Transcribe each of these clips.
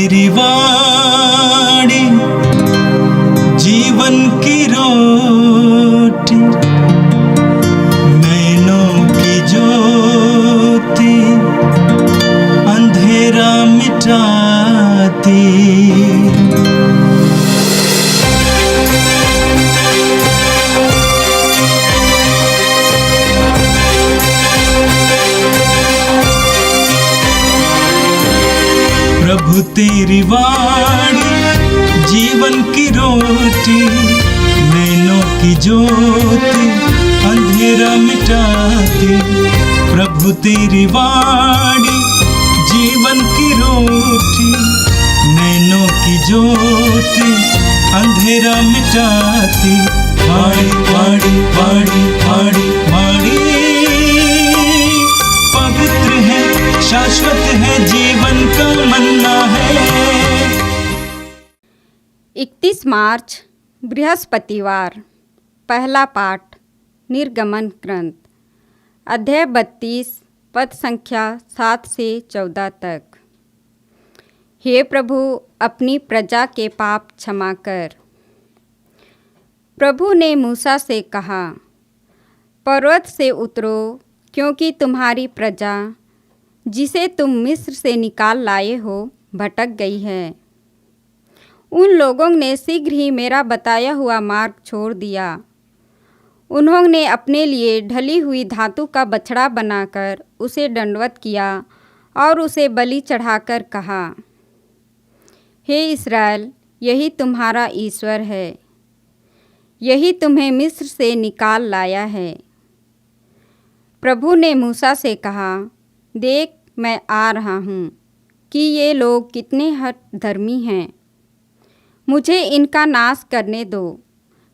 तेरी वाणी जीवन की रोटी, नैनों की ज्योति अंधेरा मिटाती। प्रभु तेरी वाणी जीवन की रोटी, नैनों की ज्योति अंधेरा मिटाती। प्रभु तेरी वाणी जीवन की रोटी, नैनों की ज्योति अंधेरा मिटाती। वाणी वाणी वाणी वाणी वाणी पवित्र है, शाश्वत है, जीवन का मन्ना है। 31 मार्च बृहस्पतिवार। पहला पाठ निर्गमन ग्रंथ, अध्याय 32, पद संख्या 7 से 14 तक। हे प्रभु, अपनी प्रजा के पाप क्षमा कर। प्रभु ने मूसा से कहा, पर्वत से उतरो, क्योंकि तुम्हारी प्रजा जिसे तुम मिस्र से निकाल लाए हो भटक गई है। उन लोगों ने शीघ्र ही मेरा बताया हुआ मार्ग छोड़ दिया। उन्होंने अपने लिए ढली हुई धातु का बछड़ा बनाकर उसे दंडवत किया और उसे बलि चढ़ाकर कहा, हे इस्राएल, यही तुम्हारा ईश्वर है, यही तुम्हें मिस्र से निकाल लाया है। प्रभु ने मूसा से कहा, देख, मैं आ रहा हूँ कि ये लोग कितने हठ धर्मी हैं। मुझे इनका नाश करने दो।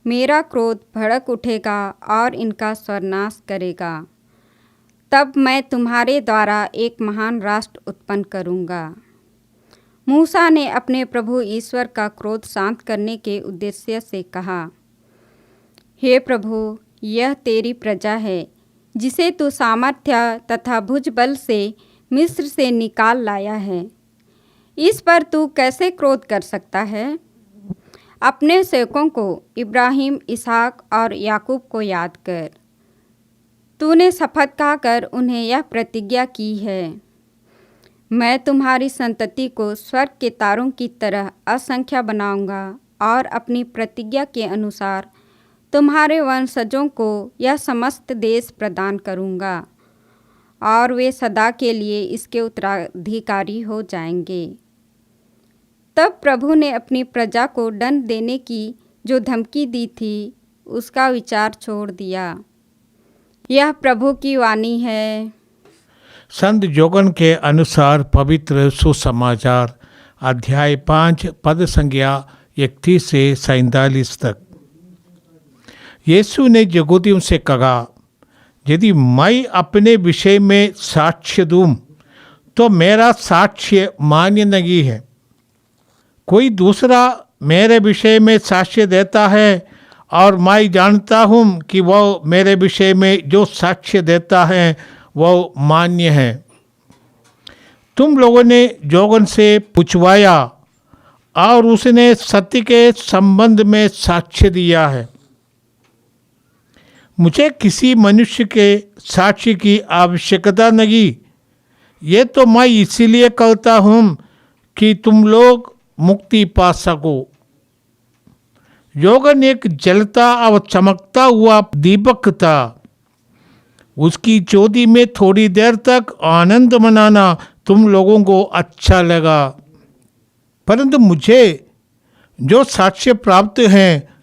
मेरा क्रोध भड़क उठेगा और इनका सर्वनाश करेगा। तब मैं तुम्हारे द्वारा एक महान राष्ट्र उत्पन्न करूँगा। मूसा ने अपने प्रभु ईश्वर का क्रोध शांत करने के उद्देश्य से कहा, हे प्रभु, यह तेरी प्रजा है जिसे तू सामर्थ्य तथा भुजबल से मिस्र से निकाल लाया है। इस पर तू कैसे क्रोध कर सकता है? अपने सेवकों को इब्राहिम, इसहाक और याकूब को याद कर। तूने शपथ खाकर उन्हें यह प्रतिज्ञा की है, मैं तुम्हारी संतति को स्वर्ग के तारों की तरह असंख्य बनाऊंगा और अपनी प्रतिज्ञा के अनुसार तुम्हारे वंशजों को यह समस्त देश प्रदान करूंगा और वे सदा के लिए इसके उत्तराधिकारी हो जाएंगे। तब प्रभु ने अपनी प्रजा को दंड देने की जो धमकी दी थी उसका विचार छोड़ दिया। यह प्रभु की वाणी है। संत जोगन के अनुसार पवित्र सुसमाचार, अध्याय 5, पद संख्या 31 से 47 तक। यीशु ने यहूदियों से कहा, यदि मैं अपने विषय में साक्ष्य दूं तो मेरा साक्ष्य मान्य नहीं है। कोई दूसरा मेरे विषय में साक्ष्य देता है और मैं जानता हूँ कि वह मेरे विषय में जो साक्ष्य देता है वह मान्य है। तुम लोगों ने जोगन से पूछवाया और उसने सत्य के संबंध में साक्ष्य दिया है। मुझे किसी मनुष्य के साक्ष्य की आवश्यकता नहीं। ये तो मैं इसीलिए कहता हूँ कि तुम लोग मुक्ति पा सको। जोगन एक जलता और चमकता हुआ दीपक था। उसकी ज्योति में थोड़ी देर तक आनंद मनाना तुम लोगों को अच्छा लगा, परंतु मुझे जो साक्ष्य प्राप्त हैं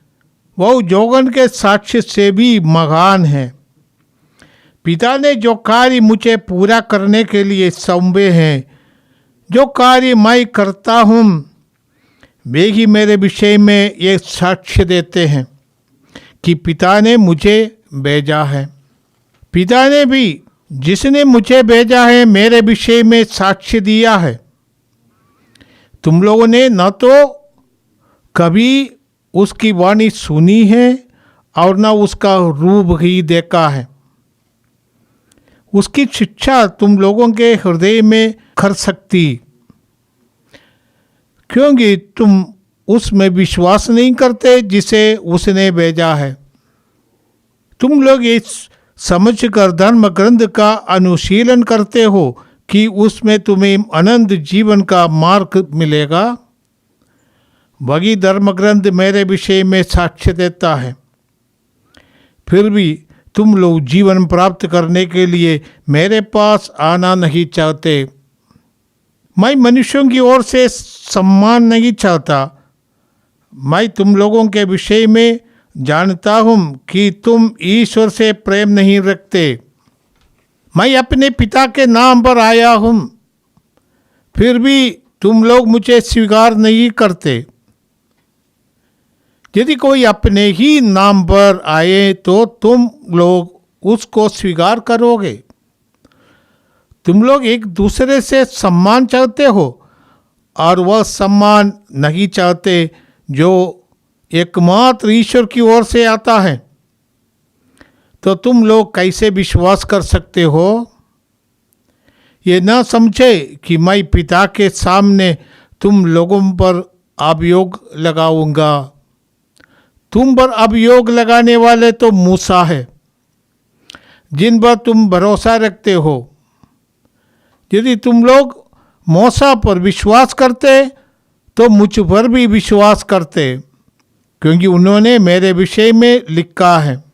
वह जोगन के साक्ष्य से भी महान है। पिता ने जो कार्य मुझे पूरा करने के लिए सौंपे हैं, जो कार्य मैं करता हूँ, वे ही मेरे विषय में ये साक्ष्य देते हैं कि पिता ने मुझे भेजा है। पिता ने भी जिसने मुझे भेजा है मेरे विषय में साक्ष्य दिया है। तुम लोगों ने न तो कभी उसकी वाणी सुनी है और न उसका रूप ही देखा है। उसकी शिक्षा तुम लोगों के हृदय में खर सकती। क्योंकि तुम उसमें विश्वास नहीं करते जिसे उसने भेजा है। तुम लोग ये समझकर धर्म ग्रंथ का अनुशीलन करते हो कि उसमें तुम्हें अनंत जीवन का मार्ग मिलेगा। वही धर्म ग्रंथ मेरे विषय में साक्ष्य देता है। फिर भी तुम लोग जीवन प्राप्त करने के लिए मेरे पास आना नहीं चाहते। मैं मनुष्यों की ओर से सम्मान नहीं चाहता। मैं तुम लोगों के विषय में जानता हूँ कि तुम ईश्वर से प्रेम नहीं रखते। मैं अपने पिता के नाम पर आया हूँ, फिर भी तुम लोग मुझे स्वीकार नहीं करते। यदि कोई अपने ही नाम पर आए तो तुम लोग उसको स्वीकार करोगे। तुम लोग एक दूसरे से सम्मान चाहते हो और वह सम्मान नहीं चाहते जो एकमात्र ईश्वर की ओर से आता है। तो तुम लोग कैसे विश्वास कर सकते हो? ये ना समझे कि मैं पिता के सामने तुम लोगों पर अभियोग लगाऊंगा। तुम पर अभियोग लगाने वाले तो मूसा है, जिन पर तुम भरोसा रखते हो। यदि तुम लोग मूसा पर विश्वास करते तो मुझ पर भी विश्वास करते, क्योंकि उन्होंने मेरे विषय में लिखा है।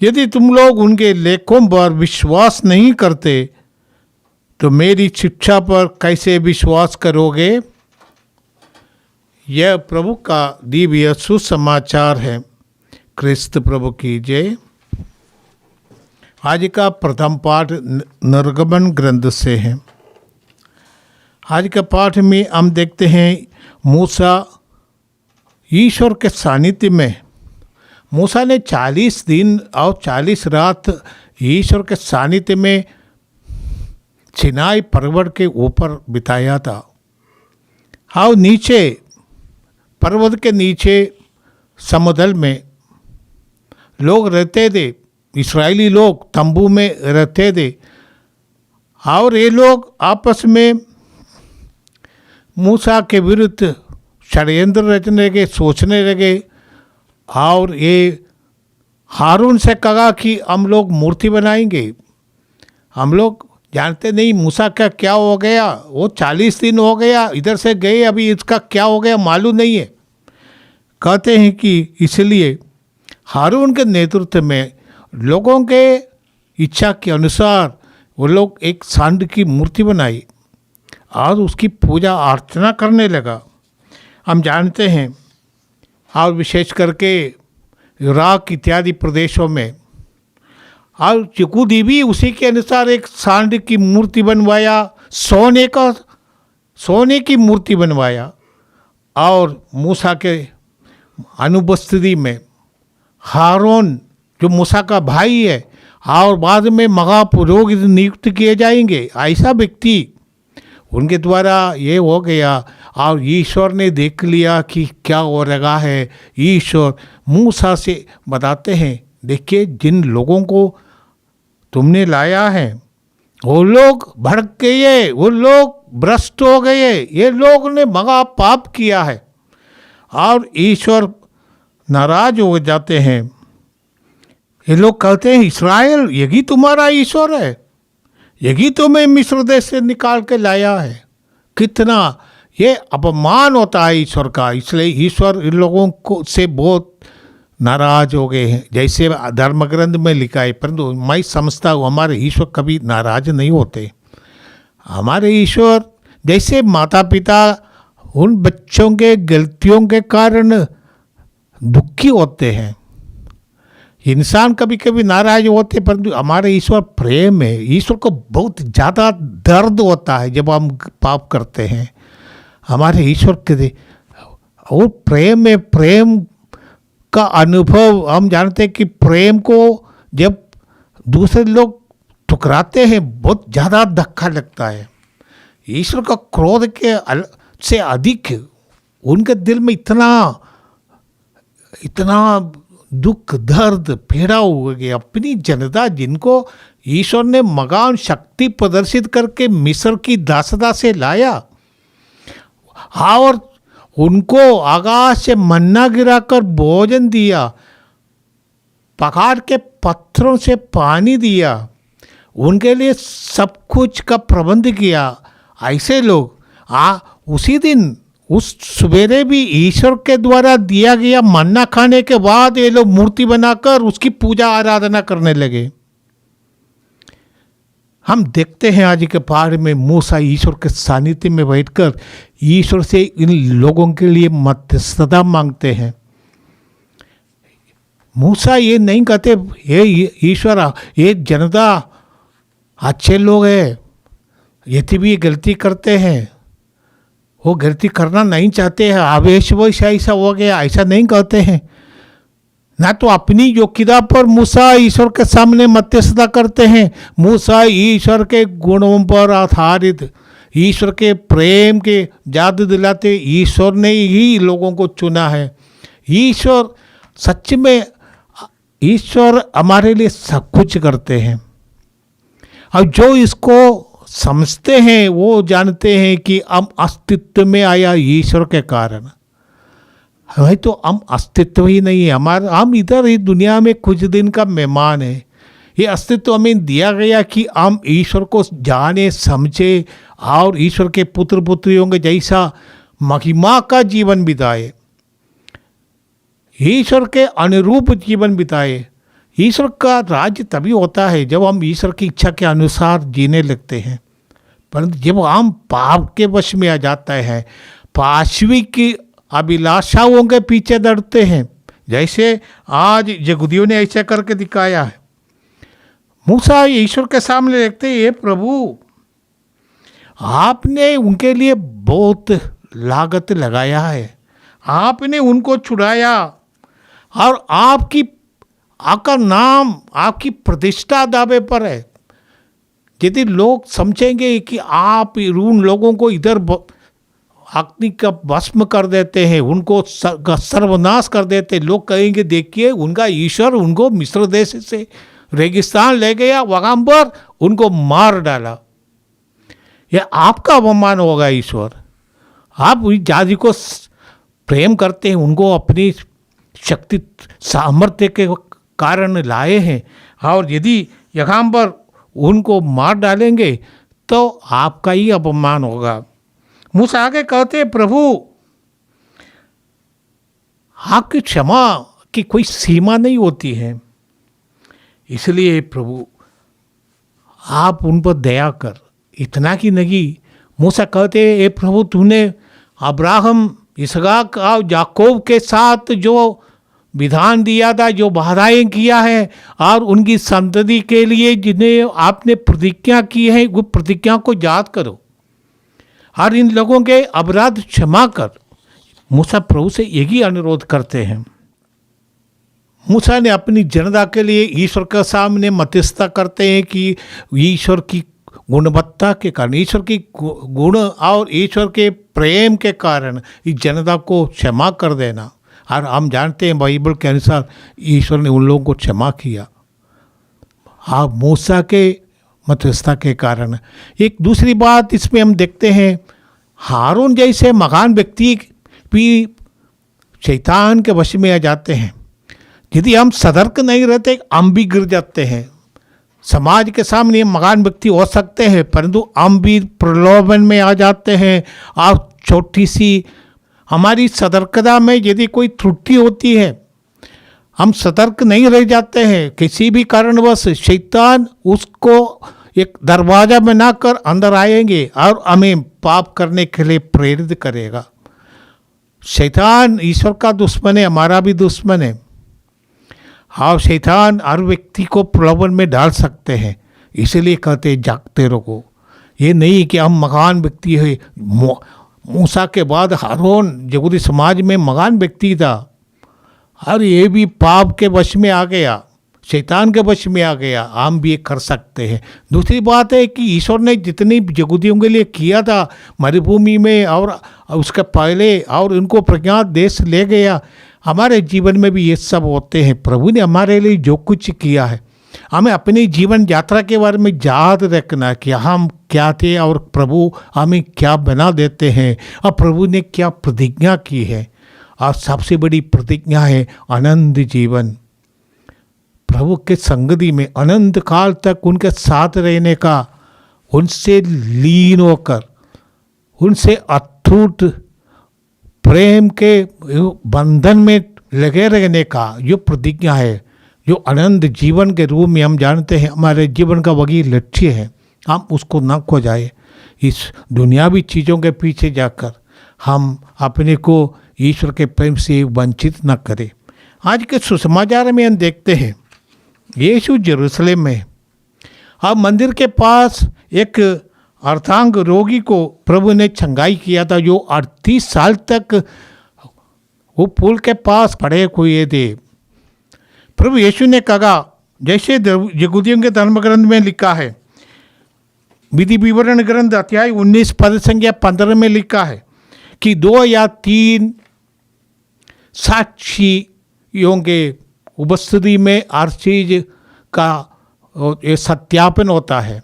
यदि तुम लोग उनके लेखों पर विश्वास नहीं करते तो मेरी शिक्षा पर कैसे विश्वास करोगे? यह प्रभु का दिव्य सुसमाचार है। क्रिस्त प्रभु की जय। आज का प्रथम पाठ निर्गमन ग्रंथ से है। आज के पाठ में हम देखते हैं मूसा ईश्वर के सानिध्य में। मूसा ने 40 दिन और 40 रात ईश्वर के सानिध्य में सिनाई पर्वत के ऊपर बिताया था। और नीचे पर्वत के नीचे समुद्र में लोग रहते थे। इस्राएली लोग तंबू में रहते थे और ये लोग आपस में मूसा के विरुद्ध षड्यंत्र रचने लगे, सोचने लगे। और ये हारून से कहा कि हम लोग मूर्ति बनाएंगे। हम लोग जानते नहीं मूसा का क्या हो गया। वो 40 दिन हो गया इधर से गए, अभी इसका क्या हो गया मालूम नहीं है। कहते हैं कि इसलिए हारून के नेतृत्व में लोगों के इच्छा के अनुसार वो लोग एक सांड की मूर्ति बनाई और उसकी पूजा अर्चना करने लगा। हम जानते हैं, और विशेष करके इराक इत्यादि प्रदेशों में। और चिकूदी भी उसी के अनुसार एक सांड की मूर्ति बनवाया, सोने की मूर्ति बनवाया। और मूसा के अनुपस्थिति में हारून जो मूसा का भाई है और बाद में महापुरोहित नियुक्त किए जाएंगे, ऐसा व्यक्ति उनके द्वारा ये हो गया। और ईश्वर ने देख लिया कि क्या हो रहा है। ईश्वर मूसा से बताते हैं, देखिए जिन लोगों को तुमने लाया है वो लोग भड़क गए, वो लोग भ्रष्ट हो गए, ये लोग ने महा पाप किया है। और ईश्वर नाराज हो जाते हैं। ये लोग कहते हैं, इस्राएल यही तुम्हारा ईश्वर है, यही तुम्हें मिस्र देश से निकाल के लाया है। कितना ये अपमान होता है ईश्वर का। इसलिए ईश्वर इन लोगों को से बहुत नाराज हो गए हैं, जैसे धर्म ग्रंथ में लिखा है। परंतु मैं समझता हूँ हमारे ईश्वर कभी नाराज नहीं होते। हमारे ईश्वर जैसे माता पिता उन बच्चों के गलतियों के कारण दुखी होते हैं, इंसान कभी कभी नाराज होते, परंतु हमारे ईश्वर प्रेम है। ईश्वर को बहुत ज़्यादा दर्द होता है जब हम पाप करते हैं। हमारे ईश्वर के और प्रेम में प्रेम का अनुभव हम जानते हैं कि प्रेम को जब दूसरे लोग ठुकराते हैं बहुत ज़्यादा धक्का लगता है। ईश्वर का क्रोध के से अधिक उनके दिल में इतना दुख दर्द पीड़ा हो गया। अपनी जनता जिनको ईश्वर ने महान शक्ति प्रदर्शित करके मिस्र की दासता से लाया, और उनको आकाश से मन्ना गिराकर भोजन दिया, पहाड़ के पत्थरों से पानी दिया, उनके लिए सब कुछ का प्रबंध किया। ऐसे लोग उसी दिन उस सवेरे भी ईश्वर के द्वारा दिया गया मन्ना खाने के बाद ये लोग मूर्ति बनाकर उसकी पूजा आराधना करने लगे। हम देखते हैं आज के पहाड़ में मूसा ईश्वर के सानिध्य में बैठकर ईश्वर से इन लोगों के लिए मध्यस्थता मांगते हैं। मूसा ये नहीं कहते ये ईश्वर ये जनता अच्छे लोग हैं, ये भी गलती करते हैं, वो गलती करना नहीं चाहते हैं, आवेशवश ऐसा हो गया, ऐसा नहीं कहते हैं। ना तो अपनी योग्यता पर मूसा ईश्वर के सामने मध्यस्थता करते हैं। मूसा ईश्वर के गुणों पर आधारित, ईश्वर के प्रेम के याद दिलाते ईश्वर ने ही लोगों को चुना है। ईश्वर सच में, ईश्वर हमारे लिए सब कुछ करते हैं और जो इसको समझते हैं वो जानते हैं कि हम अस्तित्व में आया ईश्वर के कारण। हमें तो हम अस्तित्व ही नहीं है, हम इधर ही दुनिया में कुछ दिन का मेहमान है। ये अस्तित्व हमें दिया गया कि हम ईश्वर को जाने समझे और ईश्वर के पुत्र पुत्रियों के जैसा महिमा का जीवन बिताए, ईश्वर के अनुरूप जीवन बिताए। ईश्वर का राज्य तभी होता है जब हम ईश्वर की इच्छा के अनुसार जीने लगते हैं। परंतु जब हम पाप के वश में आ जाता है, पाश्विक अभिलाषाओं के पीछे दौड़ते हैं, जैसे आज यहूदियों ने ऐसा करके दिखाया है। मूसा ईश्वर के सामने देखते ये प्रभु, आपने उनके लिए बहुत लागत लगाया है, आपने उनको छुड़ाया और आपका नाम, आपकी प्रतिष्ठा दावे पर है। यदि लोग समझेंगे कि आप उन लोगों को इधर अग्नि का भस्म कर देते हैं, उनको सर्वनाश कर देते हैं, लोग कहेंगे देखिए उनका ईश्वर उनको मिस्र देश से रेगिस्तान ले गया, वहाँ पर उनको मार डाला। यह आपका अपमान होगा ईश्वर। आप उस जाति को प्रेम करते हैं, उनको अपनी शक्ति सामर्थ्य के कारण लाए हैं और यदि यहाँ पर उनको मार डालेंगे तो आपका ही अपमान होगा। मूसा आगे कहते प्रभु, आपकी क्षमा की कोई सीमा नहीं होती है, इसलिए प्रभु आप उन पर दया कर। इतना की नहीं, मूसा कहते ए प्रभु, तूने अब्राहम, इसहाक और याकूब के साथ जो विधान दिया था, जो बाधाएं किया है और उनकी संतति के लिए जिन्हें आपने प्रतिज्ञा की है, वो प्रतिज्ञा को याद करो और इन लोगों के अपराध क्षमा कर। मूसा प्रभु से यही अनुरोध करते हैं। मूसा ने अपनी जनता के लिए ईश्वर के सामने मध्यस्थता करते हैं कि ईश्वर की गुणवत्ता के कारण, ईश्वर की गुण और ईश्वर के प्रेम के कारण इस जनता को क्षमा कर देना। और हम जानते हैं बाइबल के अनुसार ईश्वर ने उन लोगों को क्षमा किया आप मूसा के मध्यस्थता के कारण। एक दूसरी बात इसमें हम देखते हैं, हारून जैसे महान व्यक्ति भी शैतान के वश में आ जाते हैं। यदि हम सतर्क नहीं रहते हम भी गिर जाते हैं। समाज के सामने महान व्यक्ति हो सकते हैं परंतु हम भी प्रलोभन में आ जाते हैं और छोटी सी हमारी सतर्कता में यदि कोई त्रुटि होती है, हम सतर्क नहीं रह जाते हैं, किसी भी कारणवश शैतान उसको एक दरवाज़ा बनाकर अंदर आएंगे और हमें पाप करने के लिए प्रेरित करेगा। शैतान ईश्वर का दुश्मन है, हमारा भी दुश्मन है। हाँ, शैतान हर व्यक्ति को प्रलोभन में डाल सकते हैं, इसलिए कहते हैं जागते रहो। ये नहीं कि हम महान व्यक्ति है। मूसा के बाद हारून यहूदी समाज में महान व्यक्ति था और ये भी पाप के वश में आ गया, शैतान के वश में आ गया। हम भी ये कर सकते हैं। दूसरी बात है कि ईश्वर ने जितनी यहूदियों के लिए किया था मरुभूमि में और उसके पहले और उनको प्रज्ञात देश ले गया, हमारे जीवन में भी ये सब होते हैं। प्रभु ने हमारे लिए जो कुछ किया है हमें अपनी जीवन यात्रा के बारे में याद रखना कि हम क्या थे और प्रभु हमें क्या बना देते हैं और प्रभु ने क्या प्रतिज्ञा की है। और सबसे बड़ी प्रतिज्ञा है अनंत जीवन, प्रभु के संगति में अनंत काल तक उनके साथ रहने का, उनसे लीन होकर उनसे अटूट प्रेम के बंधन में लगे रहने का जो प्रतिज्ञा है, जो अनंत जीवन के रूप में हम जानते हैं हमारे जीवन का वही लक्ष्य है। हम उसको न खो जाए, इस दुनियावी चीज़ों के पीछे जाकर हम अपने को ईश्वर के प्रेम से वंचित न करें। आज के सुसमाचार में हम देखते हैं यीशु यरूशलेम में अब मंदिर के पास एक अर्धांग रोगी को प्रभु ने चंगाई किया था, जो 38 साल तक वो पुल के पास पड़े हुए थे। प्रभु यीशु ने कहा, जैसे यहूदियों के धर्म ग्रंथ में लिखा है, विधि विवरण ग्रंथ अध्याय 19 पद संख्या 15 में लिखा है कि 2 या 3 साक्षियों के उपस्थिति में हर चीज का सत्यापन होता है।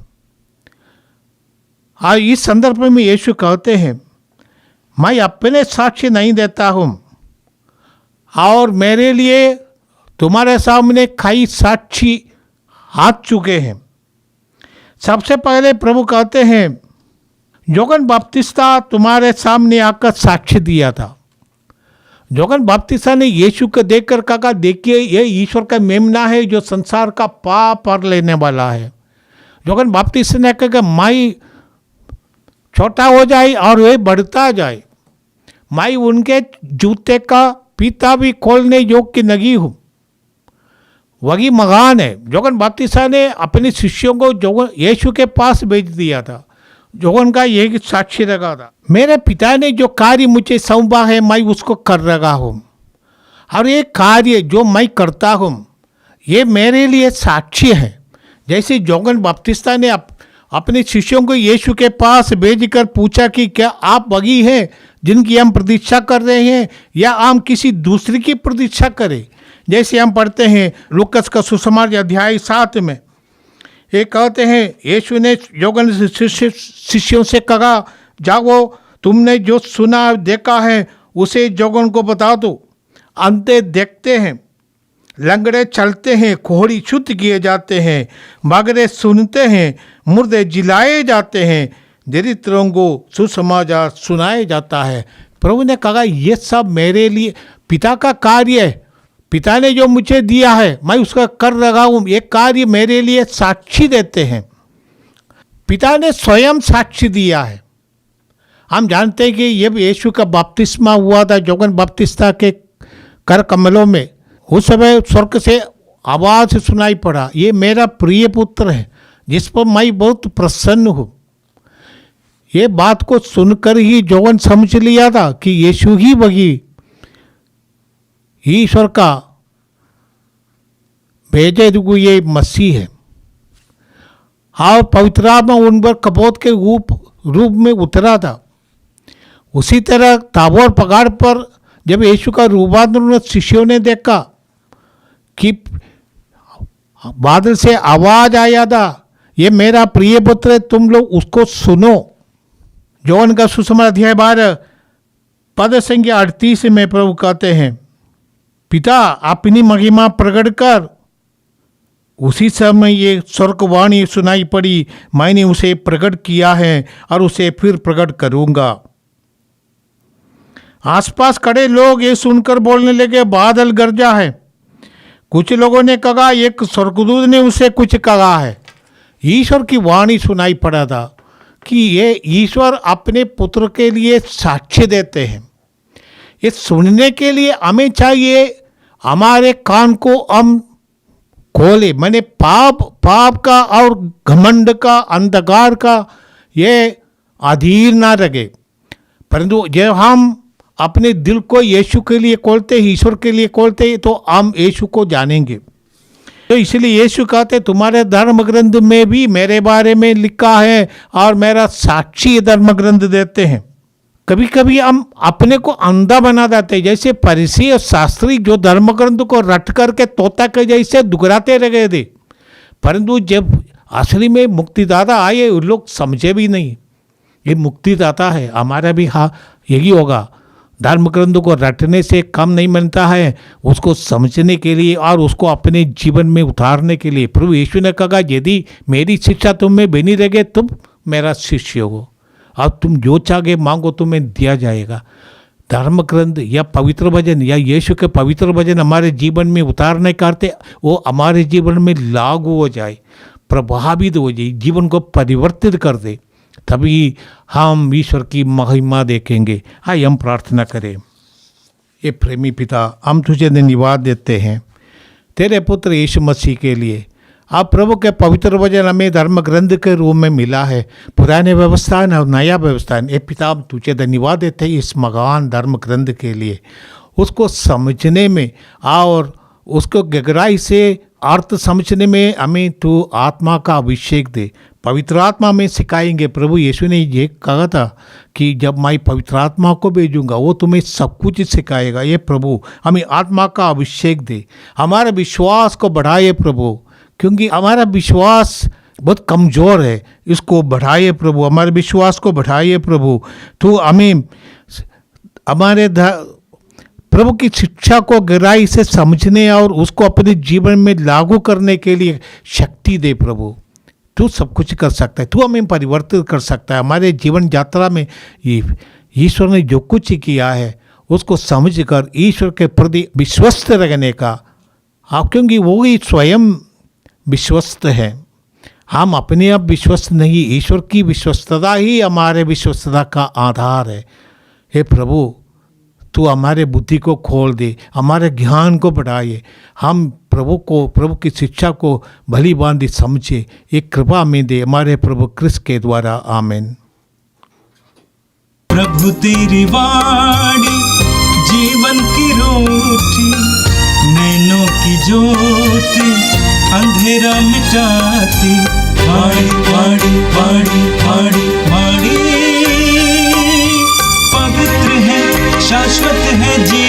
और इस संदर्भ में यीशु कहते हैं, मैं अपने साक्ष्य नहीं देता हूँ और मेरे लिए तुम्हारे सामने कई साक्षी आ चुके हैं। सबसे पहले प्रभु कहते हैं, यूहन्ना बपतिस्मा तुम्हारे सामने आकर साक्ष्य दिया था। यूहन्ना बपतिस्मा ने यीशु को देखकर कहा, देखिए ये ईश्वर का मेमना है जो संसार का पाप पर लेने वाला है। यूहन्ना बपतिस्मा ने कहा, मैं छोटा हो जाए और वे बढ़ता जाए, मैं उनके जूते का फीता भी खोलने योग्य नहीं हूँ। वही महान है। यूहन्ना बपतिस्मा ने अपने शिष्यों को यीशु के पास भेज दिया था। यूहन्ना का यही साक्षी रखा था, मेरे पिता ने जो कार्य मुझे सौंपा है मैं उसको कर रहा हूँ, और ये कार्य जो मैं करता हूँ ये मेरे लिए साक्षी है। जैसे यूहन्ना बपतिस्मा ने अपने शिष्यों को यीशु के पास भेजकर पूछा कि क्या आप वही हैं जिनकी हम प्रतीक्षा कर रहे हैं या हम किसी दूसरे की प्रतीक्षा करें। जैसे हम पढ़ते हैं लूकास का सुसमाचार अध्याय 7 में, ये कहते हैं, यीशु ने यूहन्ना शिष्यों से कहा, जाओ तुमने जो सुना देखा है उसे यूहन्ना को बता दो। अंधे देखते हैं, लंगड़े चलते हैं, कोढ़ी शुद्ध किए जाते हैं, बगरे सुनते हैं, मुर्दे जिलाए जाते हैं, दरिद्रों को सुसमाचार सुनाया जाता है। प्रभु ने कहा, ये सब मेरे लिए पिता का कार्य है, पिता ने जो मुझे दिया है मैं उसका कर रहा हूँ। ये कार्य मेरे लिए साक्षी देते हैं। पिता ने स्वयं साक्षी दिया है। हम जानते हैं कि ये यीशु का बपतिस्मा हुआ था यूहन्ना बपतिस्मा के कर कमलों में। उस समय स्वर्ग से आवाज़ सुनाई पड़ा, ये मेरा प्रिय पुत्र है जिस पर मैं बहुत प्रसन्न हूँ। ये बात को सुनकर ही यूहन्ना समझ लिया था कि यीशु ही वही ईश्वर का भेजे हुए मसीह है। और पवित्र आत्मा उन पर कपोत के रूप में उतरा था। उसी तरह ताबोर पहाड़ पर जब यीशु का रूपांतरण शिष्यों ने देखा कि बादल से आवाज आया था, ये मेरा प्रिय पुत्र है, तुम लोग उसको सुनो। यूहन्ना का सुसमाचार अध्याय 12 पद संख्या 38 में प्रभु कहते हैं, पिता अपनी महिमा प्रकट कर। उसी समय ये स्वर्गवाणी सुनाई पड़ी, मैंने उसे प्रकट किया है और उसे फिर प्रकट करूंगा। आसपास खड़े लोग ये सुनकर बोलने लगे, बादल गरजा है। कुछ लोगों ने कहा, एक स्वर्गदूत ने उसे कुछ कहा है। ईश्वर की वाणी सुनाई पड़ा था कि ये ईश्वर अपने पुत्र के लिए साक्ष्य देते हैं। ये सुनने के लिए हमें चाहिए हमारे कान को हम खोले। मैंने पाप का और घमंड का, अंधकार का ये अधीर ना रहे, परंतु जब हम अपने दिल को यीशु के लिए खोलते, ईश्वर के लिए खोलते, तो हम यीशु को जानेंगे। तो इसलिए यीशु कहते, तुम्हारे धर्म ग्रंथ में भी मेरे बारे में लिखा है और मेरा साक्षी धर्म ग्रंथ देते हैं। कभी कभी हम अपने को अंधा बना देते हैं, जैसे फरीसी और शास्त्री जो धर्म ग्रंथ को रट करके तोता के जैसे दुगराते रह गए थे। परंतु जब असली में मुक्तिदाता आए उन लोग समझे भी नहीं ये मुक्तिदाता है। हमारा भी हाँ यही होगा, धर्म ग्रंथ को रटने से कम नहीं बनता है, उसको समझने के लिए और उसको अपने जीवन में उतारने के लिए। प्रभु यीशु ने कहा यदि मेरी शिक्षा तुम में बनी रहे तुम मेरा शिष्य हो, अब तुम जो चाहे मांगो तुम्हें दिया जाएगा। धर्म ग्रंथ या पवित्र वचन या यीशु के पवित्र वचन हमारे जीवन में उतारने करते वो हमारे जीवन में लागू हो जाए, प्रभावित हो जाए, जीवन को परिवर्तित कर दे, तभी हम ईश्वर की महिमा देखेंगे। आइए हम प्रार्थना करें। ये प्रेमी पिता, हम तुझे धन्यवाद देते हैं तेरे पुत्र यीशु मसीह के लिए। आप प्रभु के पवित्र वचन हमें धर्म ग्रंथ के रूप में मिला है, पुराने व्यवस्था और नया व्यवस्था। ये पिता हम तुझे धन्यवाद देते हैं इस महान धर्म ग्रंथ के लिए। उसको समझने में और उसको गहराई से अर्थ समझने में हमें तू आत्मा का अभिषेक दे, पवित्र आत्मा में सिखाएंगे। प्रभु यीशु ने ये कहा था कि जब मैं पवित्र आत्मा को भेजूंगा वो तुम्हें सब कुछ सिखाएगा। ये प्रभु हमें आत्मा का अभिषेक दे, हमारे विश्वास को बढ़ाए प्रभु, क्योंकि हमारा विश्वास बहुत कमज़ोर है, इसको बढ़ाइए प्रभु, हमारे विश्वास को बढ़ाइए प्रभु। तो हमें हमारे प्रभु की शिक्षा को गहराई से समझने और उसको अपने जीवन में लागू करने के लिए शक्ति दे प्रभु। तू सब कुछ कर सकता है, तू हमें परिवर्तित कर सकता है। हमारे जीवन यात्रा में ईश्वर ने जो कुछ किया है उसको समझकर ईश्वर के प्रति विश्वस्त रहने का, आप क्योंकि वो ही स्वयं विश्वस्त है, हम अपने आप विश्वस्त नहीं, ईश्वर की विश्वस्तता ही हमारे विश्वस्तता का आधार है। हे प्रभु तू हमारे बुद्धि को खोल दे, हमारे ज्ञान को बढ़ाए, हम प्रभु की शिक्षा को भली भांति समझे, एक कृपा में दे हमारे प्रभु क्रिस्त के द्वारा, आमीन। प्रभु तेरी वाणी जीवन की रोटी, नैनों की ज्योति अंधेरा मिटाती, वाणी वाणी वाणी वाणी वाणी पवित्र है, शाश्वत है जी